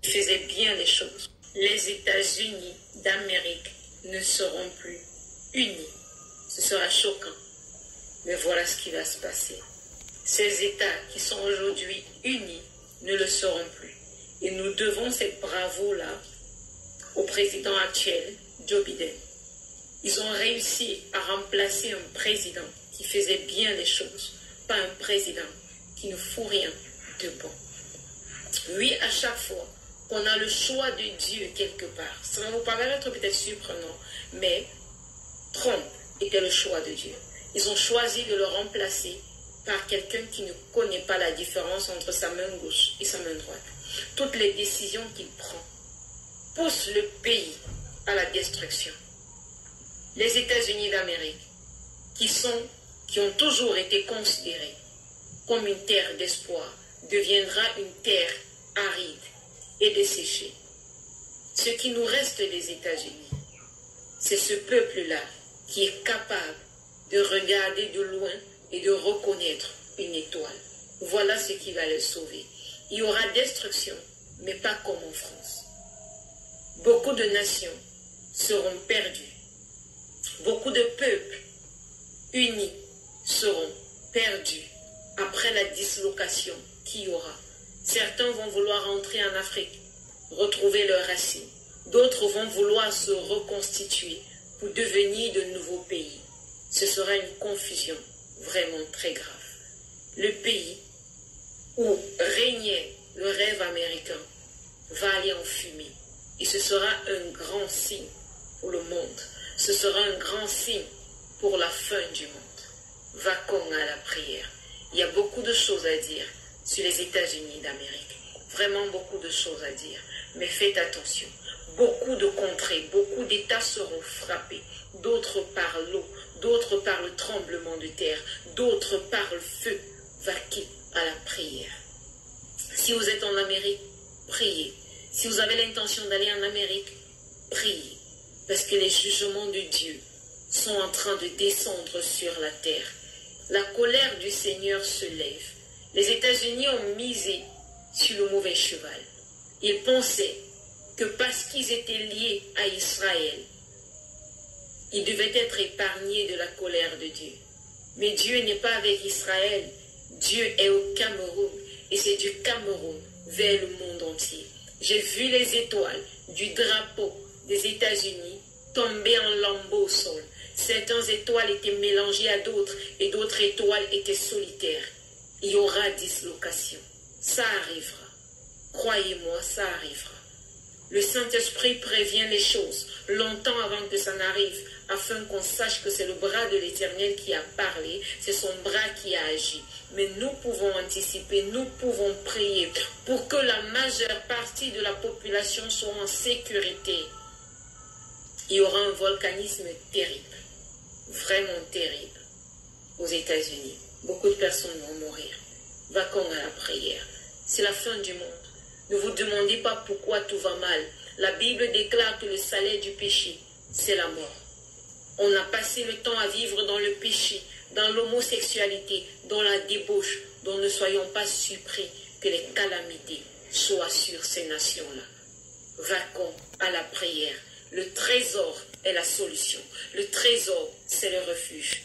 faisait bien les choses. Les États-Unis d'Amérique ne seront plus unis. Ce sera choquant. Mais voilà ce qui va se passer. Ces États qui sont aujourd'hui unis ne le seront plus. Et nous devons cette bravoure-là au président actuel, Joe Biden. Ils ont réussi à remplacer un président qui faisait bien les choses, pas un président qui ne fout rien de bon. Oui, à chaque fois qu'on a le choix de Dieu quelque part, ça va vous paraître peut-être surprenant, mais Trump était le choix de Dieu. Ils ont choisi de le remplacer par quelqu'un qui ne connaît pas la différence entre sa main gauche et sa main droite. Toutes les décisions qu'il prend poussent le pays à la destruction. Les États-Unis d'Amérique, qui ont toujours été considérés comme une terre d'espoir, deviendra une terre aride et desséchée. Ce qui nous reste des États-Unis, c'est ce peuple-là qui est capable de regarder de loin et de reconnaître une étoile. Voilà ce qui va les sauver. Il y aura destruction, mais pas comme en France. Beaucoup de nations seront perdues. Beaucoup de peuples unis seront perdus après la dislocation qu'il y aura. Certains vont vouloir entrer en Afrique, retrouver leurs racines. D'autres vont vouloir se reconstituer pour devenir de nouveaux pays. Ce sera une confusion vraiment très grave. Le pays où régnait le rêve américain va aller en fumée. Et ce sera un grand signe pour le monde. Ce sera un grand signe pour la fin du monde. Vaquons à la prière. Il y a beaucoup de choses à dire sur les États-Unis d'Amérique. Vraiment beaucoup de choses à dire. Mais faites attention. Beaucoup de contrées, beaucoup d'États seront frappés. D'autres par l'eau, d'autres par le tremblement de terre, d'autres par le feu. Vaquez à la prière. Si vous êtes en Amérique, priez. Si vous avez l'intention d'aller en Amérique, priez. Parce que les jugements de Dieu sont en train de descendre sur la terre. La colère du Seigneur se lève. Les États-Unis ont misé sur le mauvais cheval. Ils pensaient que parce qu'ils étaient liés à Israël, ils devaient être épargnés de la colère de Dieu. Mais Dieu n'est pas avec Israël. Dieu est au Cameroun. Et c'est du Cameroun vers le monde entier. J'ai vu les étoiles du drapeau des États-Unis tomber en lambeaux au sol. Certaines étoiles étaient mélangées à d'autres et d'autres étoiles étaient solitaires. Il y aura dislocation. Ça arrivera. Croyez-moi, ça arrivera. Le Saint-Esprit prévient les choses longtemps avant que ça n'arrive, afin qu'on sache que c'est le bras de l'Éternel qui a parlé, c'est son bras qui a agi. Mais nous pouvons anticiper, nous pouvons prier pour que la majeure partie de la population soit en sécurité. Il y aura un volcanisme terrible, vraiment terrible, aux États-Unis. Beaucoup de personnes vont mourir. Vaquons à la prière. C'est la fin du monde. Ne vous demandez pas pourquoi tout va mal. La Bible déclare que le salaire du péché, c'est la mort. On a passé le temps à vivre dans le péché, dans l'homosexualité, dans la débauche, dont ne soyons pas surpris que les calamités soient sur ces nations-là. Vaquons à la prière. Le trésor est la solution. Le trésor, c'est le refuge.